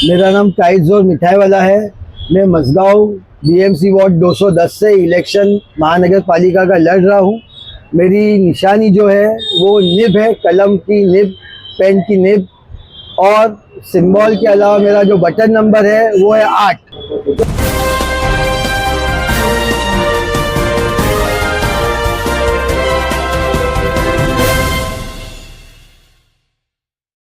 मेरा नाम काइजोर मिठाई वाला है। मैं मसगांव बीएमसी वार्ड 210 से इलेक्शन महानगर पालिका का लड़ रहा हूँ। मेरी निशानी जो है वो निब है, कलम की निब, पेन की निब, और सिंबल के अलावा मेरा जो बटन नंबर है वो है 8।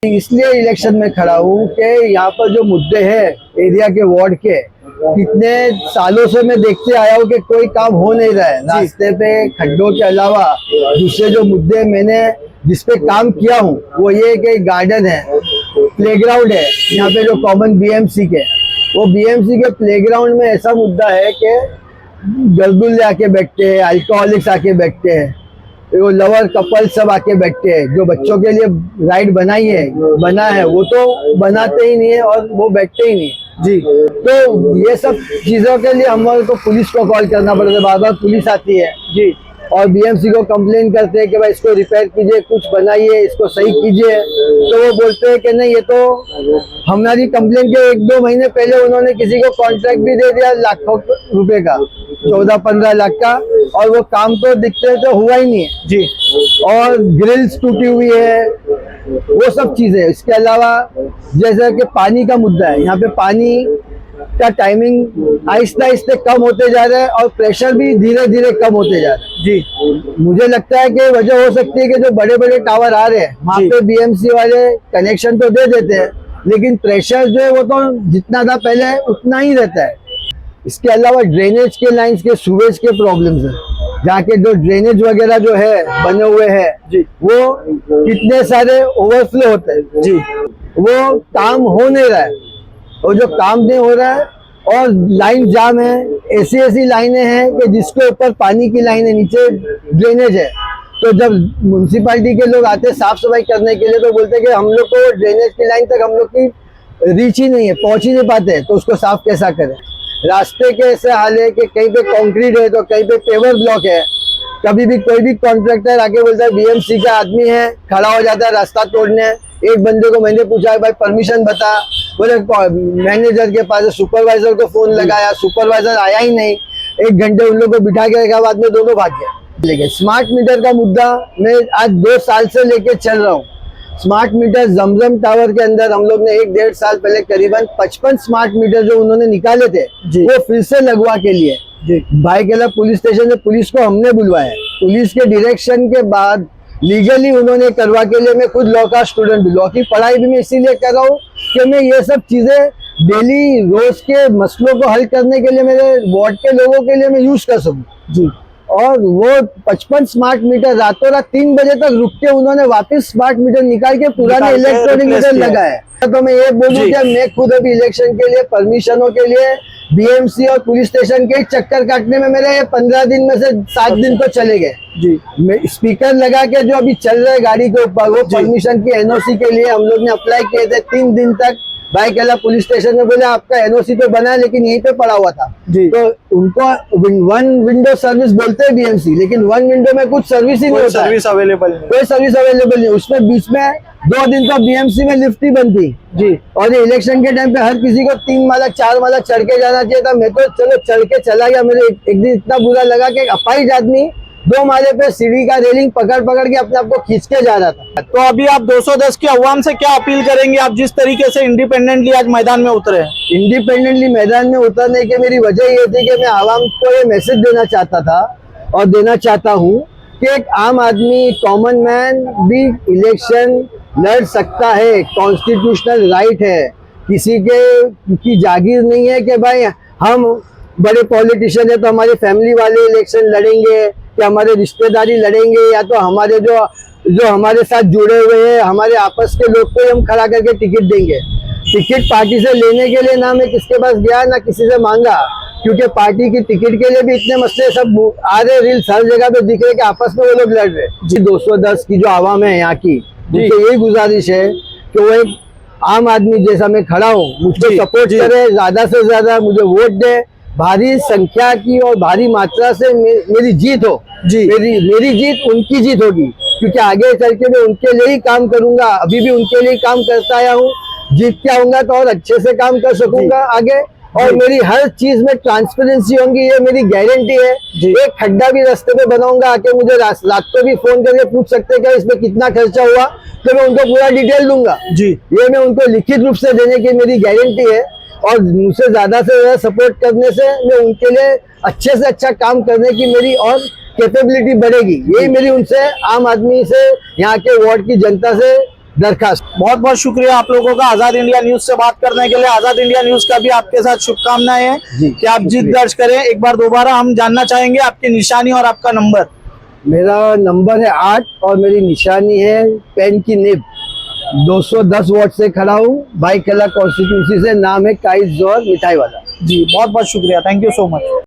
इसलिए इलेक्शन में खड़ा हूँ कि यहाँ पर जो मुद्दे हैं एरिया के वार्ड के, कितने सालों से मैं देखते आया हूँ कि कोई काम हो नहीं रहा है। रास्ते पे खड्डों के अलावा दूसरे जो मुद्दे मैंने जिस पे काम किया हूँ वो ये कि गार्डन है, प्लेग्राउंड है यहाँ पे जो कॉमन बीएमसी के, वो बीएमसी के प्लेग्राउंड में ऐसा मुद्दा है कि गर्दुल्ले आके बैठते हैं, अल्कोहलिक्स आके बैठते हैं, वो लवर कपल सब आके बैठते हैं। जो बच्चों के लिए राइड बना है वो तो बनाते ही नहीं है और वो बैठते ही नहीं जी। तो ये सब चीजों के लिए हमारे को पुलिस को कॉल करना पड़ता है, बार बार पुलिस आती है जी, और बीएमसी को कंप्लेन करते हैं कि भाई इसको रिपेयर कीजिए, कुछ बनाइए, इसको सही कीजिए। तो वो बोलते हैं कि नहीं, ये तो हमारी कंप्लेन के 1-2 महीने पहले उन्होंने किसी को कॉन्ट्रैक्ट भी दे दिया लाखों रुपए का, 14-15 लाख का, और वो काम तो दिखते तो हुआ ही नहीं है जी। और ग्रिल्स टूटी हुई है, वो सब चीजें। इसके अलावा जैसे कि पानी का मुद्दा है, यहाँ पे पानी का टाइमिंग आहिस्ता आहिस्ता कम होते जा रहा है और प्रेशर भी धीरे धीरे कम होते जा रहा है जी। मुझे लगता है कि वजह हो सकती है कि जो बड़े बड़े टावर आ रहे हैं वहाँ पे बीएमसी वाले कनेक्शन तो दे देते हैं, लेकिन प्रेशर जो है वो तो जितना था पहले उतना ही रहता है। इसके अलावा ड्रेनेज के लाइन्स के, सूवेज के प्रॉब्लम्स है, जहाँ के जो ड्रेनेज वगैरह जो है बने हुए हैं जी, वो कितने सारे ओवरफ्लो होते हैं जी, वो काम हो नहीं रहा है। और जो काम नहीं हो रहा है और लाइन जाम है, ऐसी लाइनें हैं कि जिसके ऊपर पानी की लाइन है, नीचे ड्रेनेज है। तो जब म्युनिसिपालिटी के लोग आते हैं साफ सफाई करने के लिए तो बोलते हैं कि हम लोग को ड्रेनेज की लाइन तक हम लोग की रीच ही नहीं है, पहुंच ही नहीं पाते, तो उसको साफ कैसा करें। रास्ते के ऐसे हाल है कि कहीं पे कंक्रीट है तो कहीं पे पेवर ब्लॉक है। कभी भी कोई भी कॉन्ट्रैक्टर आके बोलता है बीएमसी का आदमी है, खड़ा हो जाता है रास्ता तोड़ने। एक बंदे को मैंने पूछा भाई परमिशन बता, बोले मैनेजर के पास, सुपरवाइजर को फोन लगाया, सुपरवाइजर आया ही नहीं। 1 घंटे उन लोग को बिठा के रखा, बाद में दोनों भाग गए। लेकिन स्मार्ट मीटर का मुद्दा मैं आज 2 साल से लेके चल रहा हूँ। स्मार्ट मीटर जमजम टावर के अंदर हम लोग ने 1-1.5 साल पहले करीबन 55 स्मार्ट मीटर जो उन्होंने निकाले थे वो फिर से लगवा के लिए भाई केला पुलिस स्टेशन से पुलिस को हमने बुलवाया। पुलिस के डायरेक्शन के बाद लीगली उन्होंने करवा के लिए, मैं खुद लॉ का स्टूडेंट, लॉ की पढ़ाई भी मैं इसीलिए कर रहा हूँ कि मैं ये सब चीजें डेली रोज के मसलों को हल करने के लिए मेरे वार्ड के लोगों के लिए मैं यूज कर सकूं जी। और वो 55 स्मार्ट मीटर रातों रात 3 बजे तक रुक के उन्होंने वापस स्मार्ट मीटर निकाल के पुराने इलेक्ट्रॉनिक मीटर लगाए। तो मैं ये बोलूँ कि मैं खुद अभी इलेक्शन के लिए परमिशनों के लिए बीएमसी और पुलिस स्टेशन के चक्कर काटने में मेरे 15 दिन में से 7 दिन तो चले गए जी। मैं स्पीकर लगा के जो अभी चल रहा है गाड़ी के ऊपर, वो परमिशन की एनओसी के लिए हम लोग ने अप्लाई किए थे। 3 दिन तक भाई केला पुलिस स्टेशन में बोले आपका एनओसी तो बना लेकिन यहीं पे पड़ा हुआ था जी। तो उनको 1 विंडो सर्विस बोलते हैं बीएमसी, लेकिन 1 विंडो में कुछ सर्विस ही नहीं होता, सर्विस अवेलेबल नहीं, कोई सर्विस अवेलेबल नहीं। उसमें बीच में 2 दिन तो बीएमसी में लिफ्ट ही बंद थी जी। और ये इलेक्शन के टाइम पे हर किसी को 3 माला 4 माला चढ़ के जाना चाहिए था। मैं तो चलो चढ़ के चला गया। मेरे एक दिन इतना बुरा लगा कि अपाहिज आदमी 2 माले पे सीढ़ी का रेलिंग पकड़ के अपने आप को खींच के जा रहा था। तो अभी आप 210 के अवाम से क्या अपील करेंगे, आप जिस तरीके से इंडिपेंडेंटली आज मैदान में उतरे हैं? इंडिपेंडेंटली मैदान में उतरने की मेरी वजह ये थी कि मैं आवाम को ये मैसेज देना चाहता था और देना चाहता हूँ कि एक आम आदमी, कॉमन मैन भी इलेक्शन लड़ सकता है, कॉन्स्टिट्यूशनल राइट है। किसी की जागीर नहीं है कि भाई हम बड़े पॉलिटिशियन है तो हमारी फैमिली वाले इलेक्शन लड़ेंगे या हमारे रिश्तेदारी लड़ेंगे, या तो हमारे जो हमारे साथ जुड़े हुए हैं हमारे आपस के लोग को हम खड़ा करके टिकट देंगे। टिकट पार्टी से लेने के लिए ना मैं किसके पास गया ना किसी से मांगा, क्योंकि पार्टी की टिकट के लिए भी इतने मसले सब आ रहे, रील्स हर जगह पे दिख रहे कि आपस में वो लोग लड़ रहे जी। 210 की जो आवाम है यहाँ की, मुझसे यही गुजारिश है कि वो एक आम आदमी जैसा मैं खड़ा हूँ, मुझको सपोर्ट करे, ज्यादा से ज्यादा मुझे वोट दे, भारी संख्या की और भारी मात्रा से मेरी जीत हो जी। मेरी जीत उनकी जीत होगी, क्योंकि आगे चल के मैं उनके लिए ही काम करूंगा, अभी भी उनके लिए काम करता आया हूँ। जीत के आऊंगा तो और अच्छे से काम कर सकूंगा आगे, और मेरी हर चीज में ट्रांसपेरेंसी होंगी, ये मेरी गारंटी है। एक खड्डा भी रास्ते पे बनाऊंगा, आके मुझे रात को भी फोन करके पूछ सकते हैं कि इसमें कितना खर्चा हुआ, तो मैं उनको पूरा डिटेल दूंगा जी। ये मैं उनको लिखित रूप से देने की मेरी गारंटी है। और मुझसे ज्यादा से ज्यादा सपोर्ट करने से मैं उनके लिए अच्छे से अच्छा काम करने की मेरी और कैपेबिलिटी बढ़ेगी। यही मेरी उनसे, आम आदमी से, यहाँ के वार्ड की जनता से दरखास्त। बहुत बहुत शुक्रिया आप लोगों का आजाद इंडिया न्यूज से बात करने के लिए। आजाद इंडिया न्यूज का भी आपके साथ शुभकामनाएं हैं कि आप जीत दर्ज करें। एक बार दोबारा हम जानना चाहेंगे आपकी निशानी और आपका नंबर। मेरा नंबर है 8 और मेरी निशानी है पेन की निब। 210 वोट से खड़ा हूँ, भाई कला कॉन्स्टिट्यूंसी से। नाम है काइस जोहर, मिठाई वाला। जी बहुत बहुत शुक्रिया, थैंक यू सो मच।